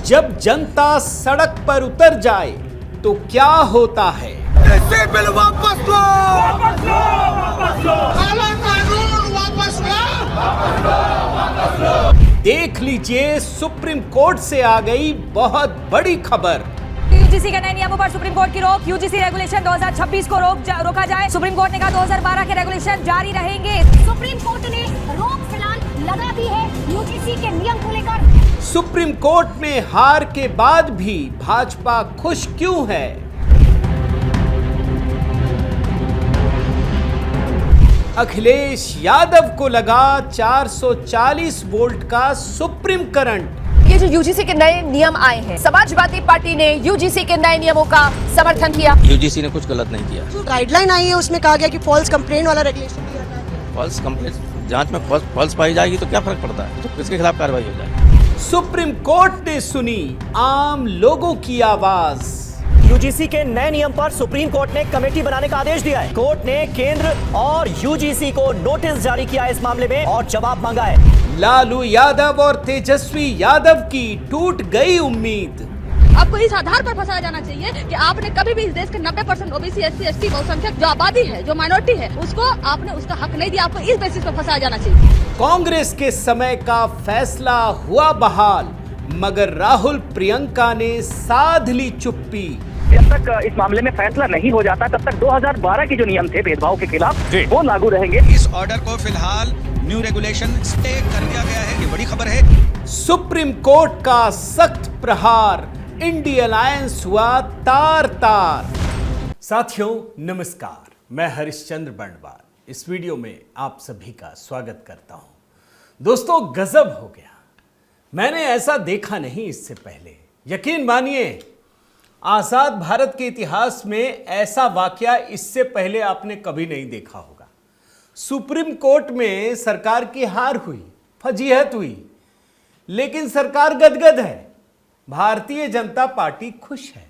जब जनता सड़क पर उतर जाए तो क्या होता है? ऐसे बिल वापस लो, वापस लो, वापस लो, काला कानून वापस लो। देख लीजिए, सुप्रीम कोर्ट से आ गई बहुत बड़ी खबर। यूजीसी के नए नियमों पर सुप्रीम कोर्ट की रोक। यूजीसी रेगुलेशन 2026 को रोका जाए। सुप्रीम कोर्ट ने कहा 2012 के रेगुलेशन जारी रहेंगे। सुप्रीम कोर्ट ने रोक फिलहाल लगा दी है यूजीसी के नियम को लेकर। सुप्रीम कोर्ट में हार के बाद भी भाजपा खुश क्यों है? अखिलेश यादव को लगा 440 वोल्ट का सुप्रीम करंट। ये जो यूजीसी के नए नियम आए हैं, समाजवादी पार्टी ने यूजीसी के नए नियमों का समर्थन किया। यूजीसी ने कुछ गलत नहीं किया। जो गाइडलाइन आई है उसमें कहा गया कि फॉल्स कंप्लेंट वाला रेगुलेशन भी हटा है। फॉल्स कंप्लेंट जांच में फॉल्स पाई जाएगी तो क्या फर्क पड़ता है, तो किसके खिलाफ कार्रवाई हो जाएगी। सुप्रीम कोर्ट ने सुनी आम लोगों की आवाज। यूजीसी के नए नियम पर सुप्रीम कोर्ट ने कमेटी बनाने का आदेश दिया है। कोर्ट ने केंद्र और यूजीसी को नोटिस जारी किया है इस मामले में और जवाब मांगा है। लालू यादव और तेजस्वी यादव की टूट गई उम्मीद। आपको इस आधार पर फंसाया जाना चाहिए कि आपने कभी भी इस देश के 90% ओबीसी, एससी, एसटी, बहुसंख्यक जो आबादी है, जो माइनॉरिटी है, उसको आपने उसका हक नहीं दिया। आपको इस बेसिस पर फंसाया जाना चाहिए। कांग्रेस के समय का फैसला हुआ बहाल, मगर राहुल प्रियंका ने साध ली चुप्पी। जब तक इस मामले में फैसला नहीं हो जाता तब तक 2012 के जो नियम थे भेदभाव के खिलाफ वो लागू रहेंगे। इस ऑर्डर को फिलहाल न्यू रेगुलेशन स्टे कर दिया गया है, ये बड़ी खबर है। सुप्रीम कोर्ट का सख्त प्रहार, इंडिया अलायंस हुआ तार तार। साथियों नमस्कार, मैं हरिश्चंद्र बंडवाल इस वीडियो में आप सभी का स्वागत करता हूं। दोस्तों गजब हो गया, मैंने ऐसा देखा नहीं इससे पहले। यकीन मानिए, आजाद भारत के इतिहास में ऐसा वाकया इससे पहले आपने कभी नहीं देखा होगा। सुप्रीम कोर्ट में सरकार की हार हुई, फजीहत हुई, लेकिन सरकार गदगद है, भारतीय जनता पार्टी खुश है।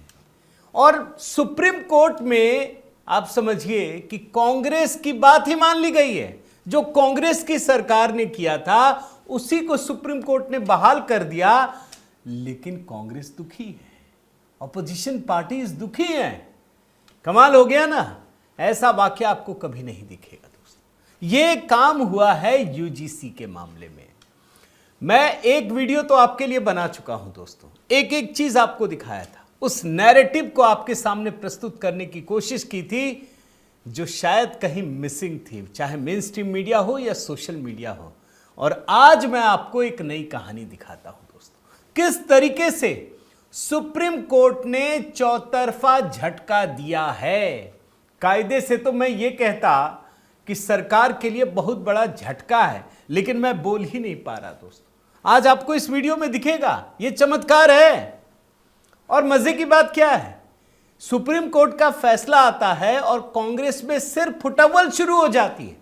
और सुप्रीम कोर्ट में आप समझिए कि कांग्रेस की बात ही मान ली गई है। जो कांग्रेस की सरकार ने किया था उसी को सुप्रीम कोर्ट ने बहाल कर दिया। लेकिन कांग्रेस दुखी है, अपोजिशन पार्टीज दुखी हैं। कमाल हो गया ना, ऐसा वाकया आपको कभी नहीं दिखेगा दोस्तों। यह काम हुआ है यूजीसी के मामले में। मैं एक वीडियो तो आपके लिए बना चुका हूं दोस्तों, एक एक चीज आपको दिखाया था, उस नैरेटिव को आपके सामने प्रस्तुत करने की कोशिश की थी जो शायद कहीं मिसिंग थी, चाहे मेन स्ट्रीम मीडिया हो या सोशल मीडिया हो। और आज मैं आपको एक नई कहानी दिखाता हूं दोस्तों, किस तरीके से सुप्रीम कोर्ट ने चौतरफा झटका दिया है। कायदे से तो मैं ये कहता कि सरकार के लिए बहुत बड़ा झटका है, लेकिन मैं बोल ही नहीं पा रहा दोस्तों। आज आपको इस वीडियो में दिखेगा, यह चमत्कार है। और मजे की बात क्या है, सुप्रीम कोर्ट का फैसला आता है और कांग्रेस में सिर्फ फुटअव्वल शुरू हो जाती है।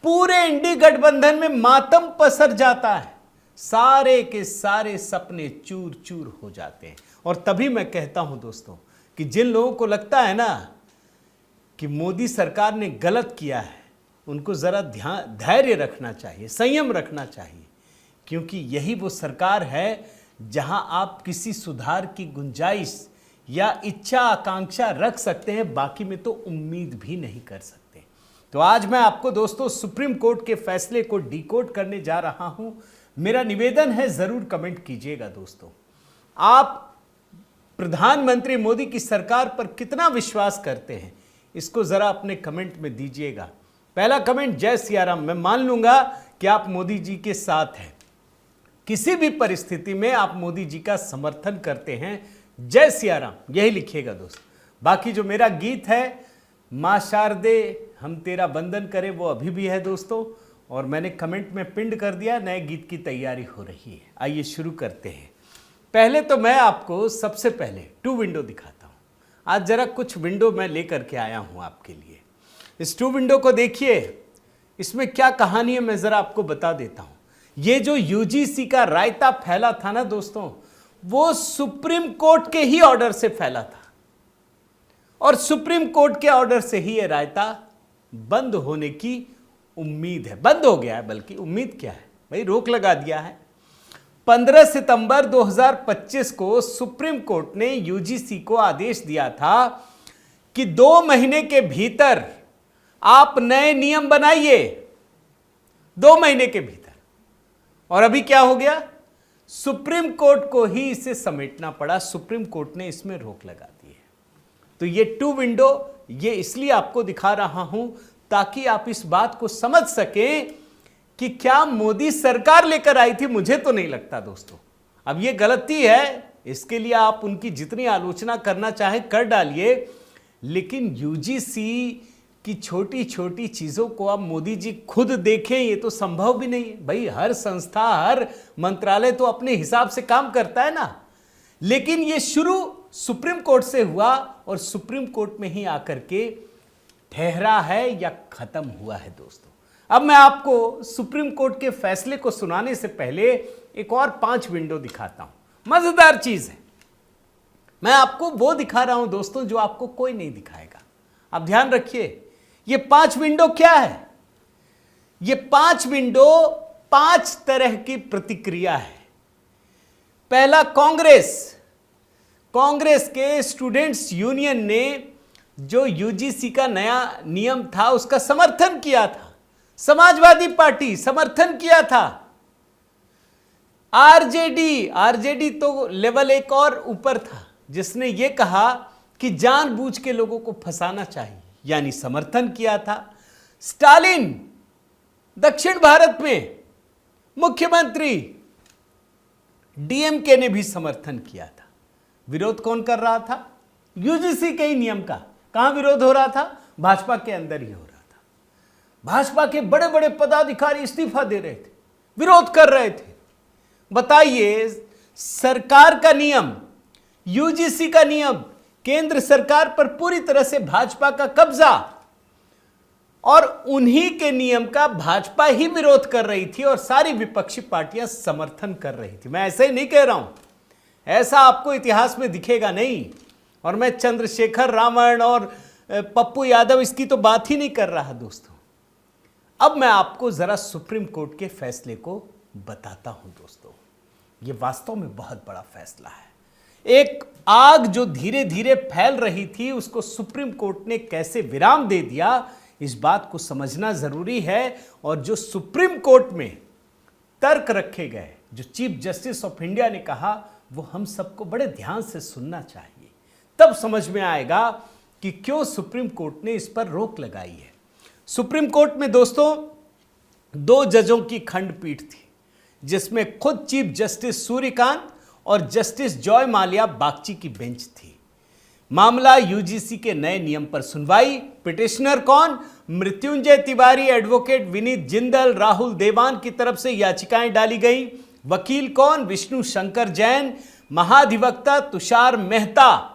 पूरे इंडी गठबंधन में मातम पसर जाता है, सारे के सारे सपने चूर चूर हो जाते हैं। और तभी मैं कहता हूं दोस्तों कि जिन लोगों को लगता है ना कि मोदी सरकार ने गलत किया है, उनको जरा धैर्य रखना चाहिए, संयम रखना चाहिए, क्योंकि यही वो सरकार है जहां आप किसी सुधार की गुंजाइश या इच्छा आकांक्षा रख सकते हैं, बाकी में तो उम्मीद भी नहीं कर सकते। तो आज मैं आपको दोस्तों सुप्रीम कोर्ट के फैसले को डिकोड करने जा रहा हूं। मेरा निवेदन है, जरूर कमेंट कीजिएगा दोस्तों, आप प्रधानमंत्री मोदी की सरकार पर कितना विश्वास करते हैं, इसको जरा अपने कमेंट में दीजिएगा। पहला कमेंट, जय सिया राम। मैं मान लूंगा कि आप मोदी जी के साथ हैं, किसी भी परिस्थिति में आप मोदी जी का समर्थन करते हैं। जय सिया राम, यही लिखिएगा दोस्त। बाकी जो मेरा गीत है, मां शारदे हम तेरा बंदन करें, वो अभी भी है दोस्तों, और मैंने कमेंट में पिंड कर दिया। नए गीत की तैयारी हो रही है, आइए शुरू करते हैं। पहले तो मैं आपको सबसे पहले 2 विंडो दिखाता हूं। आज जरा कुछ विंडो मैं लेकर के आया हूं आपके लिए। इस 2 विंडो को देखिए, इसमें क्या कहानी है मैं जरा आपको बता देता हूं। ये जो यूजीसी का रायता फैला था ना दोस्तों, वो सुप्रीम कोर्ट के ही ऑर्डर से फैला था, और सुप्रीम कोर्ट के ऑर्डर से ही ये रायता बंद होने की उम्मीद है। बंद हो गया है, बल्कि उम्मीद क्या है भाई, रोक लगा दिया है। 15 सितंबर 2025 को सुप्रीम कोर्ट ने यूजीसी को आदेश दिया था कि 2 महीने के भीतर आप नए नियम बनाइए, 2 महीने के भीतर। और अभी क्या हो गया? सुप्रीम कोर्ट को ही इसे समेटना पड़ा, सुप्रीम कोर्ट ने इसमें रोक लगा दी है। तो ये 2 विंडो, ये इसलिए आपको दिखा रहा हूं ताकि आप इस बात को समझ सकें कि क्या मोदी सरकार लेकर आई थी। मुझे तो नहीं लगता दोस्तों। अब ये गलती है, इसके लिए आप उनकी जितनी आलोचना करना चाहें कर डालिए, लेकिन यूजीसी की छोटी छोटी चीजों को अब मोदी जी खुद देखें, ये तो संभव भी नहीं है। भाई हर संस्था, हर मंत्रालय तो अपने हिसाब से काम करता है ना। लेकिन ये शुरू सुप्रीम कोर्ट से हुआ और सुप्रीम कोर्ट में ही आकर के ठहरा है या खत्म हुआ है दोस्तों। अब मैं आपको सुप्रीम कोर्ट के फैसले को सुनाने से पहले एक और 5 विंडो दिखाता हूं। मजेदार चीज है, मैं आपको वो दिखा रहा हूं दोस्तों जो आपको कोई नहीं दिखाएगा। आप ध्यान रखिए, ये 5 विंडो क्या है? ये 5 विंडो 5 तरह की प्रतिक्रिया है। पहला, कांग्रेस के स्टूडेंट्स यूनियन ने जो यूजीसी का नया नियम था उसका समर्थन किया था। समाजवादी पार्टी समर्थन किया था। आरजेडी तो लेवल 1 और ऊपर था, जिसने यह कहा कि जानबूझ के लोगों को फंसाना चाहिए, यानी समर्थन किया था। स्टालिन दक्षिण भारत में मुख्यमंत्री, डीएमके ने भी समर्थन किया था। विरोध कौन कर रहा था? यूजीसी के ही नियम का। कहां विरोध हो रहा था? भाजपा के अंदर ही हो रहा था। भाजपा के बड़े बड़े पदाधिकारी इस्तीफा दे रहे थे, विरोध कर रहे थे। बताइए, सरकार का नियम, यूजीसी का नियम, केंद्र सरकार पर पूरी तरह से भाजपा का कब्जा, और उन्हीं के नियम का भाजपा ही विरोध कर रही थी और सारी विपक्षी पार्टियां समर्थन कर रही थी। मैं ऐसे ही नहीं कह रहा हूं, ऐसा आपको इतिहास में दिखेगा नहीं। और मैं चंद्रशेखर रावण और पप्पू यादव इसकी तो बात ही नहीं कर रहा दोस्तों। अब मैं आपको जरा सुप्रीम कोर्ट के फैसले को बताता हूं दोस्तों। यह वास्तव में बहुत बड़ा फैसला है। एक आग जो धीरे धीरे फैल रही थी उसको सुप्रीम कोर्ट ने कैसे विराम दे दिया, इस बात को समझना जरूरी है। और जो सुप्रीम कोर्ट में तर्क रखे गए, जो चीफ जस्टिस ऑफ इंडिया ने कहा, वो हम सबको बड़े ध्यान से सुनना चाहिए। तब समझ में आएगा कि क्यों सुप्रीम कोर्ट ने इस पर रोक लगाई है। सुप्रीम कोर्ट में दोस्तों 2 जजों की खंडपीठ थी, जिसमें खुद चीफ जस्टिस सूर्यकांत और जस्टिस जॉय माल्या बागची की बेंच थी। मामला यूजीसी के नए नियम पर सुनवाई। पिटिशनर कौन? मृत्युंजय तिवारी, एडवोकेट विनीत जिंदल, राहुल देवान की तरफ से याचिकाएं डाली गई। वकील कौन? विष्णु शंकर जैन, महाधिवक्ता तुषार मेहता।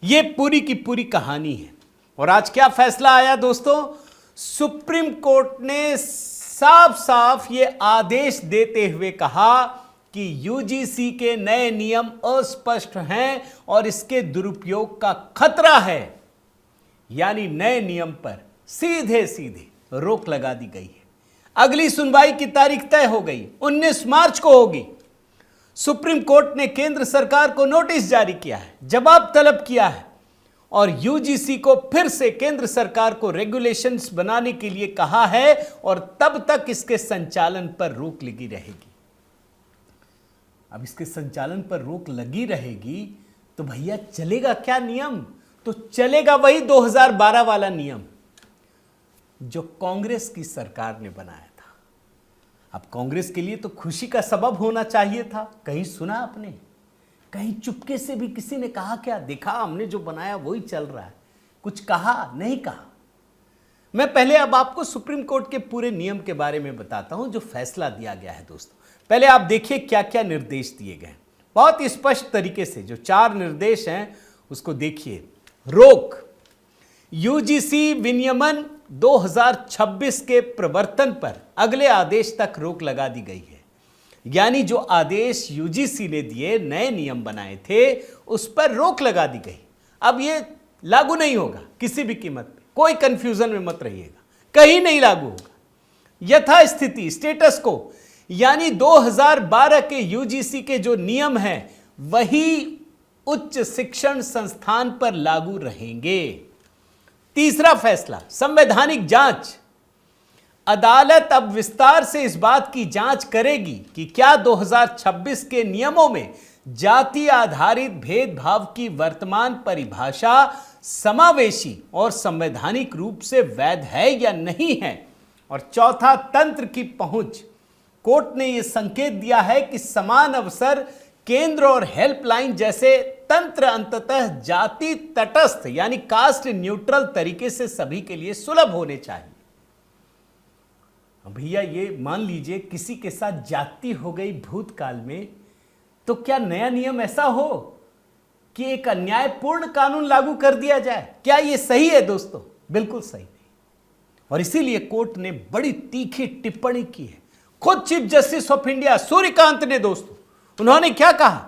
यह पूरी की पूरी कहानी है। और आज क्या फैसला आया दोस्तों? सुप्रीम कोर्ट ने साफ साफ ये आदेश देते हुए कहा कि यूजीसी के नए नियम अस्पष्ट हैं और इसके दुरुपयोग का खतरा है। यानी नए नियम पर सीधे सीधे रोक लगा दी गई है। अगली सुनवाई की तारीख तय हो गई, 19 मार्च को होगी। सुप्रीम कोर्ट ने केंद्र सरकार को नोटिस जारी किया है, जवाब तलब किया है और यूजीसी को फिर से केंद्र सरकार को रेगुलेशंस बनाने के लिए कहा है और तब तक इसके संचालन पर रोक लगी रहेगी। अब इसके संचालन पर रोक लगी रहेगी तो भैया चलेगा क्या नियम? तो चलेगा वही 2012 वाला नियम जो कांग्रेस की सरकार ने बनाया था। अब कांग्रेस के लिए तो खुशी का सबब होना चाहिए था। कहीं सुना आपने? कहीं चुपके से भी किसी ने कहा क्या? देखा हमने जो बनाया वही चल रहा है। कुछ कहा? नहीं कहा। मैं पहले अब आपको सुप्रीम कोर्ट के पूरे नियम के बारे में बताता हूं जो फैसला दिया गया है दोस्तों। पहले आप देखिए क्या क्या निर्देश दिए गए, बहुत ही स्पष्ट तरीके से जो 4 निर्देश हैं उसको देखिए। रोक, यूजीसी विनियमन 2026 के प्रवर्तन पर अगले आदेश तक रोक लगा दी गई है। यानी जो आदेश यूजीसी ने दिए, नए नियम बनाए थे, उस पर रोक लगा दी गई। अब ये लागू नहीं होगा किसी भी कीमत पे, कोई कंफ्यूजन में मत रहिएगा, कहीं नहीं लागू होगा। यथास्थिति, स्टेटस को, यानी 2012 के यूजीसी के जो नियम हैं वही उच्च शिक्षण संस्थान पर लागू रहेंगे। तीसरा फैसला, संवैधानिक जांच। अदालत अब विस्तार से इस बात की जांच करेगी कि क्या 2026 के नियमों में जाति आधारित भेदभाव की वर्तमान परिभाषा समावेशी और संवैधानिक रूप से वैध है या नहीं है। और चौथा, तंत्र की पहुंच। कोर्ट ने यह संकेत दिया है कि समान अवसर केंद्र और हेल्पलाइन जैसे तंत्र अंततः जाति तटस्थ यानी कास्ट न्यूट्रल तरीके से सभी के लिए सुलभ होने चाहिए। भैया ये मान लीजिए किसी के साथ जाति हो गई भूतकाल में, तो क्या नया नियम ऐसा हो कि एक अन्यायपूर्ण कानून लागू कर दिया जाए? क्या ये सही है दोस्तों? बिल्कुल सही नहीं। और इसीलिए कोर्ट ने बड़ी तीखी टिप्पणी की है। खुद chief justice of India Suryakant ने दोस्तों, उन्होंने क्या कहा?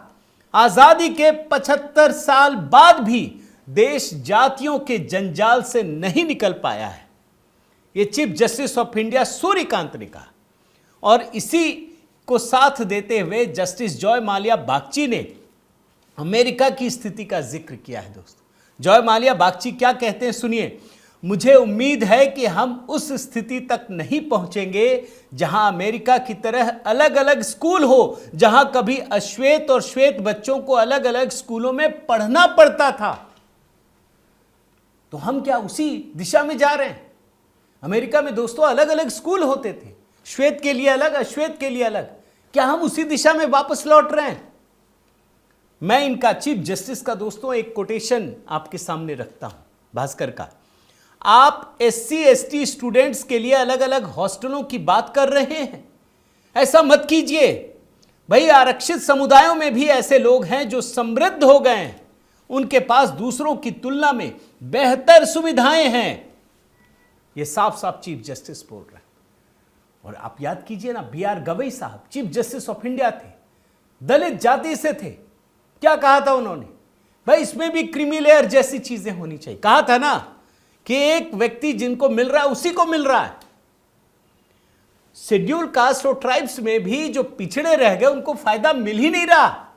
आजादी के 75 साल बाद भी देश जातियों के जंजाल से नहीं निकल पाया है, ये chief justice of India Suryakant ने कहा। और इसी को साथ देते हुए जस्टिस जॉय माल्या बागची ने अमेरिका की स्थिति का जिक्र किया है दोस्तों। जॉय माल्या बागची क्या कहते हैं सुनिए। मुझे उम्मीद है कि हम उस स्थिति तक नहीं पहुंचेंगे जहां अमेरिका की तरह अलग अलग स्कूल हो, जहां कभी अश्वेत और श्वेत बच्चों को अलग अलग स्कूलों में पढ़ना पड़ता था। तो हम क्या उसी दिशा में जा रहे हैं? अमेरिका में दोस्तों अलग अलग स्कूल होते थे, श्वेत के लिए अलग, अश्वेत के लिए अलग। क्या हम उसी दिशा में वापस लौट रहे हैं? मैं इनका चीफ जस्टिस का दोस्तों एक कोटेशन आपके सामने रखता हूं, भास्कर का। आप एससी एसटी स्टूडेंट्स के लिए अलग अलग हॉस्टलों की बात कर रहे हैं, ऐसा मत कीजिए भाई। आरक्षित समुदायों में भी ऐसे लोग हैं जो समृद्ध हो गए हैं, उनके पास दूसरों की तुलना में बेहतर सुविधाएं हैं। यह साफ साफ चीफ जस्टिस बोल रहे हैं। और आप याद कीजिए ना, BR गवई साहब चीफ जस्टिस ऑफ इंडिया थे, दलित जाति से थे। क्या कहा था उन्होंने? भाई इसमें भी क्रीमी लेयर जैसी चीजें होनी चाहिए। कहा था ना कि एक व्यक्ति जिनको मिल रहा है उसी को मिल रहा है। शेड्यूल कास्ट और ट्राइब्स में भी जो पिछड़े रह गए उनको फायदा मिल ही नहीं रहा,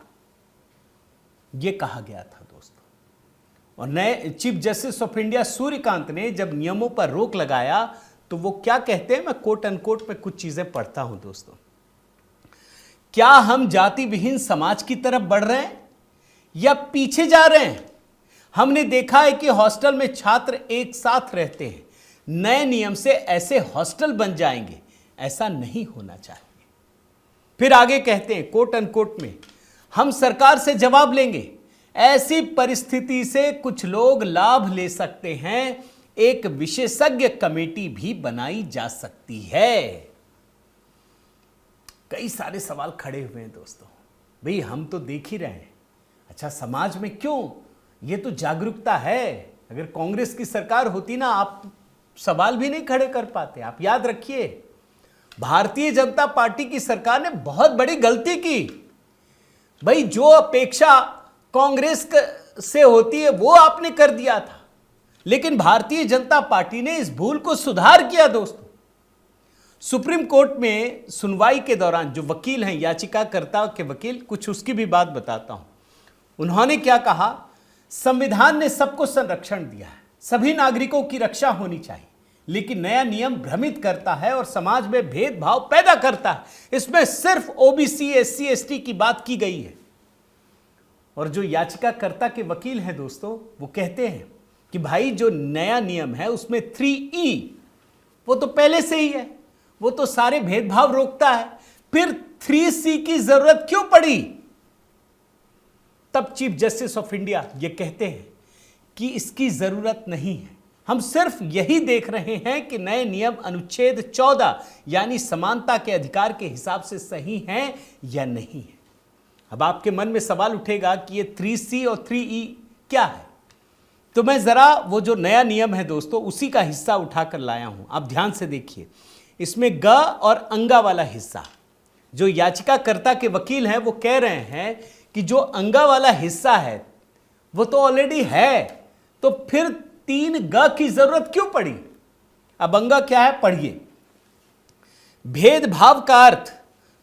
यह कहा गया था दोस्तों। और नए chief justice of India Suryakant ने जब नियमों पर रोक लगाया तो वो क्या कहते हैं, मैं कोट अनकोट में कुछ चीजें पढ़ता हूं दोस्तों। क्या हम जाति विहीन समाज की तरफ बढ़ रहे हैं या पीछे जा रहे हैं? हमने देखा है कि हॉस्टल में छात्र एक साथ रहते हैं। नए नियम से ऐसे हॉस्टल बन जाएंगे, ऐसा नहीं होना चाहिए। फिर आगे कहते हैं कोट अनकोट में, हम सरकार से जवाब लेंगे। ऐसी परिस्थिति से कुछ लोग लाभ ले सकते हैं, एक विशेषज्ञ कमेटी भी बनाई जा सकती है। कई सारे सवाल खड़े हुए हैं दोस्तों। भाई हम तो देख ही रहे हैं, अच्छा समाज में क्यों ये तो जागरूकता है। अगर कांग्रेस की सरकार होती ना, आप सवाल भी नहीं खड़े कर पाते। आप याद रखिए, भारतीय जनता पार्टी की सरकार ने बहुत बड़ी गलती की। भाई जो अपेक्षा कांग्रेस से होती है वो आपने कर दिया था, लेकिन भारतीय जनता पार्टी ने इस भूल को सुधार किया दोस्तों। सुप्रीम कोर्ट में सुनवाई के दौरान जो वकील हैं, याचिकाकर्ता के वकील, कुछ उसकी भी बात बताता हूं। उन्होंने क्या कहा, संविधान ने सबको संरक्षण दिया है, सभी नागरिकों की रक्षा होनी चाहिए, लेकिन नया नियम भ्रमित करता है और समाज में भेदभाव पैदा करता है। इसमें सिर्फ ओबीसी एससी एसटी की बात की गई है। और जो याचिकाकर्ता के वकील हैं दोस्तों, वो कहते हैं कि भाई जो नया नियम है उसमें 3E वो तो पहले से ही है, वो तो सारे भेदभाव रोकता है, फिर 3C की जरूरत क्यों पड़ी? तब चीफ जस्टिस ऑफ इंडिया ये कहते हैं कि इसकी जरूरत नहीं है। हम सिर्फ यही देख रहे हैं कि नए नियम अनुच्छेद 14 यानी समानता के अधिकार के हिसाब से सही हैं या नहीं है। अब आपके मन में सवाल उठेगा कि ये 3C और 3E क्या है, तो मैं जरा वो जो नया नियम है दोस्तों उसी का हिस्सा उठाकर लाया हूं। आप ध्यान से देखिए, इसमें ग और अंगा वाला हिस्सा, जो याचिकाकर्ता के वकील हैं वो कह रहे हैं कि जो अंगा वाला हिस्सा है वो तो ऑलरेडी है, तो फिर 3G की जरूरत क्यों पड़ी? अब अंगा क्या है पढ़िए। भेदभाव का अर्थ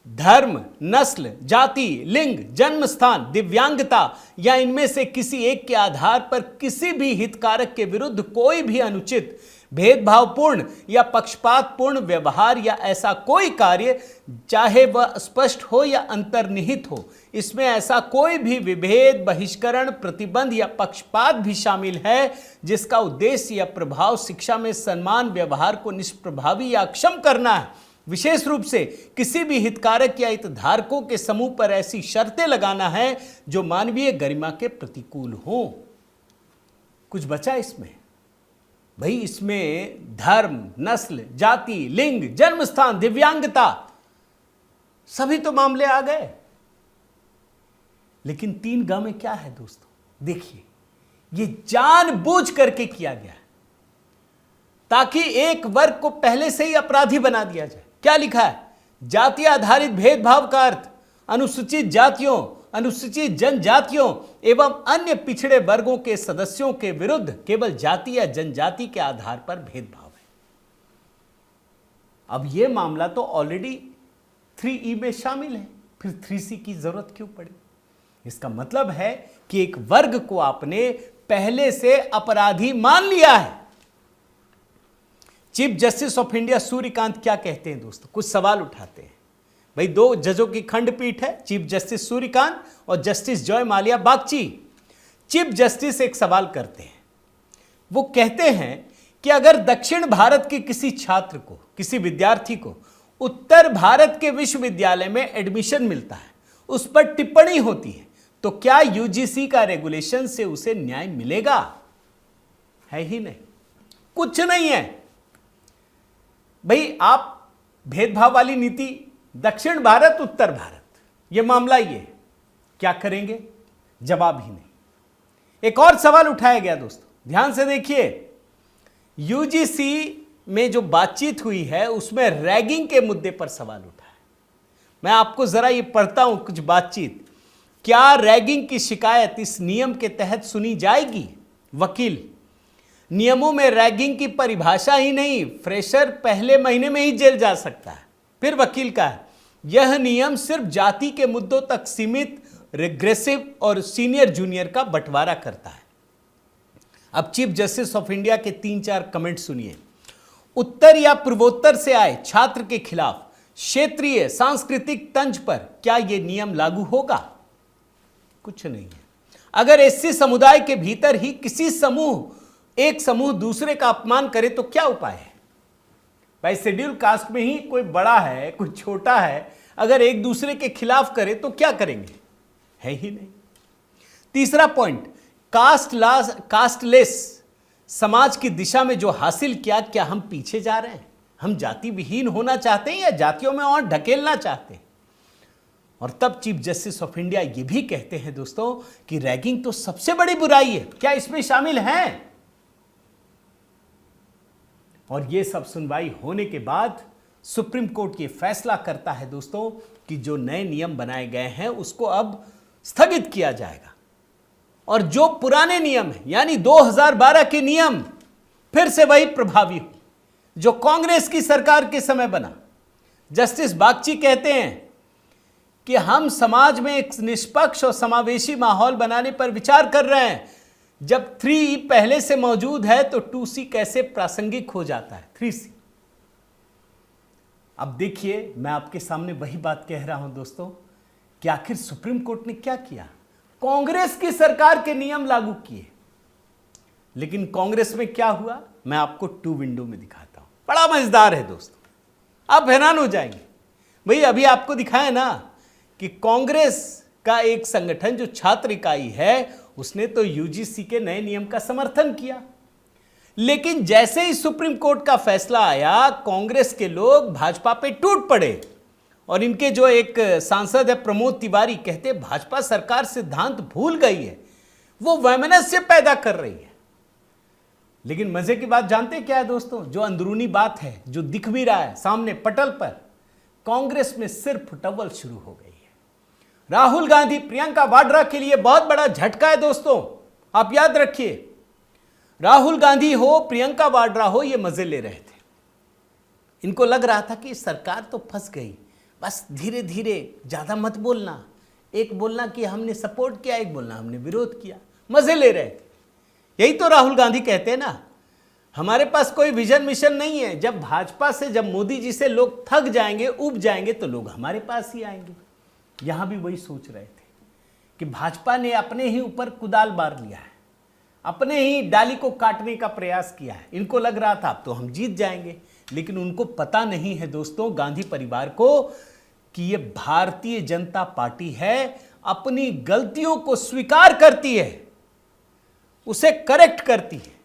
धर्म, नस्ल, जाति, लिंग, जन्म स्थान, दिव्यांगता या इनमें से किसी एक के आधार पर किसी भी हितकारक के विरुद्ध कोई भी अनुचित, भेदभावपूर्ण या पक्षपातपूर्ण व्यवहार या ऐसा कोई कार्य, चाहे वह स्पष्ट हो या अंतर्निहित हो, इसमें ऐसा कोई भी विभेद, बहिष्करण, प्रतिबंध या पक्षपात भी शामिल है जिसका उद्देश्य या प्रभाव शिक्षा में समान व्यवहार को निष्प्रभावी या अक्षम करना है, विशेष रूप से किसी भी हितकारक या हितधारकों के समूह पर ऐसी शर्तें लगाना है जो मानवीय गरिमा के प्रतिकूल हो। कुछ बचा इसमें? भाई इसमें धर्म, नस्ल, जाति, लिंग, जन्म स्थान, दिव्यांगता, सभी तो मामले आ गए। लेकिन 3 में क्या है दोस्तों? देखिए, ये जानबूझ करके किया गया है ताकि एक वर्ग को पहले से ही अपराधी बना दिया जाए। क्या लिखा है? जाति आधारित भेदभाव का अर्थ अनुसूचित जातियों, अनुसूचित जनजातियों एवं अन्य पिछड़े वर्गों के सदस्यों के विरुद्ध केवल जाति या जनजाति के आधार पर भेदभाव है। अब यह मामला तो ऑलरेडी 3E में शामिल है, फिर 3C की जरूरत क्यों पड़ी? इसका मतलब है कि एक वर्ग को आपने पहले से अपराधी मान लिया है। Chief justice of India Suryakant क्या कहते हैं दोस्तों? कुछ सवाल उठाते हैं। भाई 2 जजों की खंडपीठ है, चीफ जस्टिस सूर्यकांत और justice Joy Mallya Bagchi. Chief justice एक सवाल करते हैं। वो कहते हैं कि अगर दक्षिण भारत के किसी छात्र को, किसी विद्यार्थी को उत्तर भारत के विश्वविद्यालय में एडमिशन मिलता है, उस पर टिप्पणी होती है, तो क्या यूजीसी का रेगुलेशन से उसे न्याय मिलेगा? है ही नहीं, कुछ नहीं है। भाई आप भेदभाव वाली नीति, दक्षिण भारत, उत्तर भारत, यह मामला ये क्या करेंगे? जवाब ही नहीं। एक और सवाल उठाया गया दोस्तों, ध्यान से देखिए। यूजीसी में जो बातचीत हुई है उसमें रैगिंग के मुद्दे पर सवाल उठा है। मैं आपको जरा ये पढ़ता हूं कुछ बातचीत। क्या रैगिंग की शिकायत इस नियम के तहत सुनी जाएगी? वकील, नियमों में रैगिंग की परिभाषा ही नहीं, फ्रेशर पहले महीने में ही जेल जा सकता है। फिर वकील का है, यह नियम सिर्फ जाति के मुद्दों तक सीमित, रिग्रेसिव और सीनियर जूनियर का बंटवारा करता है। अब चीफ जस्टिस ऑफ इंडिया के 3-4 कमेंट सुनिए। उत्तर या पूर्वोत्तर से आए छात्र के खिलाफ क्षेत्रीय सांस्कृतिक तंज पर क्या यह नियम लागू होगा? कुछ नहीं है। अगर एससी समुदाय के भीतर ही किसी एक समूह दूसरे का अपमान करे तो क्या उपाय है? भाई शेड्यूल कास्ट में ही कोई बड़ा है, कोई छोटा है, अगर एक दूसरे के खिलाफ करे तो क्या करेंगे? है ही नहीं। तीसरा पॉइंट, कास्टलेस समाज की दिशा में जो हासिल किया, क्या हम पीछे जा रहे हैं? हम जाति विहीन होना चाहते हैं या जातियों में और ढकेलना चाहते हैं? और तब चीफ जस्टिस ऑफ इंडिया यह भी कहते हैं दोस्तों कि रैगिंग तो सबसे बड़ी बुराई है, क्या इसमें शामिल है? और यह सब सुनवाई होने के बाद सुप्रीम कोर्ट ये फैसला करता है दोस्तों कि जो नए नियम बनाए गए हैं उसको अब स्थगित किया जाएगा और जो पुराने नियम है यानी 2012 के नियम फिर से वही प्रभावी हो जो कांग्रेस की सरकार के समय बना। जस्टिस बागची कहते हैं कि हम समाज में एक निष्पक्ष और समावेशी माहौल बनाने पर विचार कर रहे हैं। जब 3E पहले से मौजूद है तो 2C कैसे प्रासंगिक हो जाता है? 3C। अब देखिए, मैं आपके सामने वही बात कह रहा हूं दोस्तों कि आखिर सुप्रीम कोर्ट ने क्या किया? कांग्रेस की सरकार के नियम लागू किए, लेकिन कांग्रेस में क्या हुआ मैं आपको 2 विंडो में दिखाता हूं। बड़ा मजेदार है दोस्तों, आप हैरान हो जाएंगे। भाई अभी आपको दिखाया ना कि कांग्रेस का एक संगठन जो छात्र इकाई है उसने तो यूजीसी के नए नियम का समर्थन किया, लेकिन जैसे ही सुप्रीम कोर्ट का फैसला आया कांग्रेस के लोग भाजपा पे टूट पड़े और इनके जो एक सांसद है प्रमोद तिवारी कहते भाजपा सरकार सिद्धांत भूल गई है, वो वैमनस्य पैदा कर रही है। लेकिन मजे की बात जानते क्या है दोस्तों? जो अंदरूनी बात है जो दिख भी रहा है सामने पटल पर, कांग्रेस में सिर्फ फुटबॉल शुरू हो गई है। राहुल गांधी प्रियंका वाड्रा के लिए बहुत बड़ा झटका है दोस्तों। आप याद रखिए, राहुल गांधी हो प्रियंका वाड्रा हो ये मजे ले रहे थे। इनको लग रहा था कि सरकार तो फंस गई, बस धीरे धीरे, ज़्यादा मत बोलना। एक बोलना कि हमने सपोर्ट किया, एक बोलना हमने विरोध किया, मज़े ले रहे थे। यही तो राहुल गांधी कहते हैं ना, हमारे पास कोई विजन मिशन नहीं है। जब भाजपा से, जब मोदी जी से लोग थक जाएंगे, उब जाएंगे, तो लोग हमारे पास ही आएंगे। यहां भी वही सोच रहे थे कि भाजपा ने अपने ही ऊपर कुदाल मार लिया है, अपने ही डाली को काटने का प्रयास किया है। इनको लग रहा था अब तो हम जीत जाएंगे, लेकिन उनको पता नहीं है दोस्तों, गांधी परिवार को, कि ये भारतीय जनता पार्टी है, अपनी गलतियों को स्वीकार करती है, उसे करेक्ट करती है।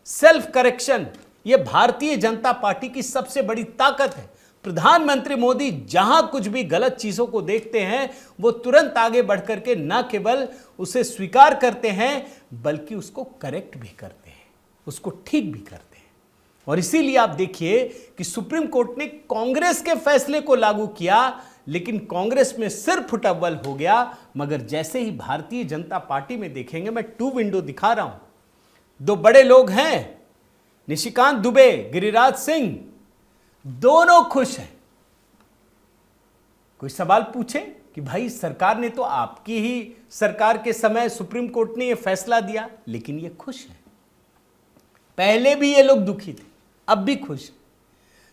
सेल्फ करेक्शन ये भारतीय जनता पार्टी की सबसे बड़ी ताकत है। प्रधानमंत्री मोदी जहां कुछ भी गलत चीजों को देखते हैं, वो तुरंत आगे बढ़कर के न केवल उसे स्वीकार करते हैं, बल्कि उसको करेक्ट भी करते हैं, उसको ठीक भी करते हैं। और इसीलिए आप देखिए कि सुप्रीम कोर्ट ने कांग्रेस के फैसले को लागू किया, लेकिन कांग्रेस में सिर फुटअव्वल हो गया। मगर जैसे ही भारतीय जनता पार्टी में देखेंगे, मैं 2 विंडो दिखा रहा हूं, 2 बड़े लोग हैं, निशिकांत दुबे, गिरिराज सिंह, दोनों खुश हैं। कोई सवाल पूछे कि भाई सरकार ने तो, आपकी ही सरकार के समय सुप्रीम कोर्ट ने यह फैसला दिया, लेकिन ये खुश हैं। पहले भी ये लोग दुखी थे, अब भी खुश।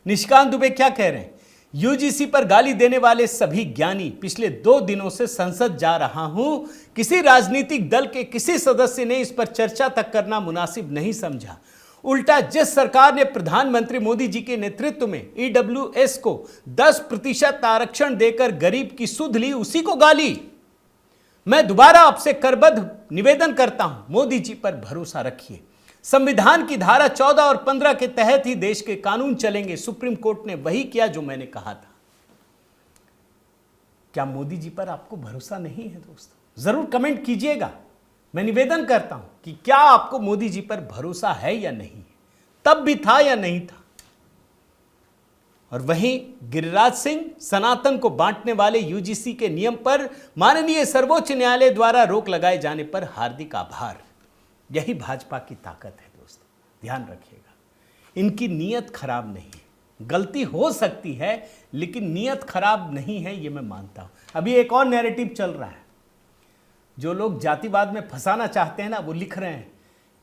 निशिकांत दुबे क्या कह रहे हैं? यूजीसी पर गाली देने वाले सभी ज्ञानी, पिछले 2 दिनों से संसद जा रहा हूं, किसी राजनीतिक दल के किसी सदस्य ने इस पर चर्चा तक करना मुनासिब नहीं समझा। उल्टा जिस सरकार ने प्रधानमंत्री मोदी जी के नेतृत्व में ईडब्ल्यूएस को 10% आरक्षण देकर गरीब की सुध ली, उसी को गाली। मैं दोबारा आपसे करबद्ध निवेदन करता हूं, मोदी जी पर भरोसा रखिए। संविधान की धारा 14 और 15 के तहत ही देश के कानून चलेंगे। सुप्रीम कोर्ट ने वही किया जो मैंने कहा था। क्या मोदी जी पर आपको भरोसा नहीं है दोस्तों? जरूर कमेंट कीजिएगा। मैं निवेदन करता हूं कि क्या आपको मोदी जी पर भरोसा है या नहीं, तब भी था या नहीं था। और वहीं गिरिराज सिंह, सनातन को बांटने वाले यूजीसी के नियम पर माननीय सर्वोच्च न्यायालय द्वारा रोक लगाए जाने पर हार्दिक आभार। यही भाजपा की ताकत है दोस्तों, ध्यान रखिएगा। इनकी नीयत खराब नहीं है, गलती हो सकती है लेकिन नीयत खराब नहीं है, ये मैं मानता हूं। अभी एक और नैरेटिव चल रहा है, जो लोग जातिवाद में फंसाना चाहते हैं ना, वो लिख रहे हैं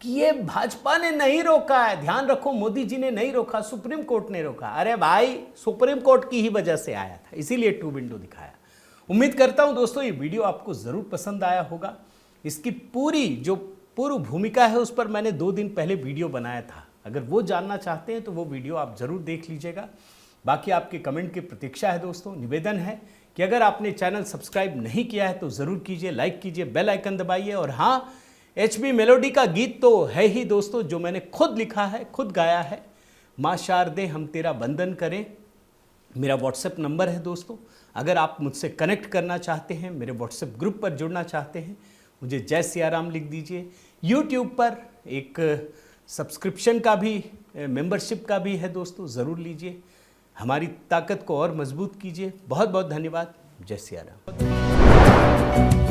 कि ये भाजपा ने नहीं रोका है। ध्यान रखो, मोदी जी ने नहीं रोका, सुप्रीम कोर्ट ने रोका। अरे भाई, सुप्रीम कोर्ट की ही वजह से आया था, इसीलिए 2 विंडो दिखाया। उम्मीद करता हूं दोस्तों ये वीडियो आपको जरूर पसंद आया होगा। इसकी पूरी जो पूर्व भूमिका है उस पर मैंने 2 दिन पहले वीडियो बनाया था। अगर वो जानना चाहते हैं तो वो वीडियो आप जरूर देख लीजिएगा। बाकी आपके कमेंट की प्रतीक्षा है दोस्तों। निवेदन है कि अगर आपने चैनल सब्सक्राइब नहीं किया है तो ज़रूर कीजिए, लाइक कीजिए, बेल आइकन दबाइए। और हाँ, HB मेलोडी का गीत तो है ही दोस्तों, जो मैंने खुद लिखा है, खुद गाया है। माँ शारदे हम तेरा वंदन करें, मेरा व्हाट्सएप नंबर है दोस्तों। अगर आप मुझसे कनेक्ट करना चाहते हैं, मेरे व्हाट्सएप ग्रुप पर जुड़ना चाहते हैं, मुझे जय सिया राम लिख दीजिए। यूट्यूब पर एक सब्सक्रिप्शन का भी, मेंबरशिप का भी है दोस्तों, ज़रूर लीजिए। हमारी ताकत को और मजबूत कीजिए। बहुत बहुत धन्यवाद। जय सिया राम।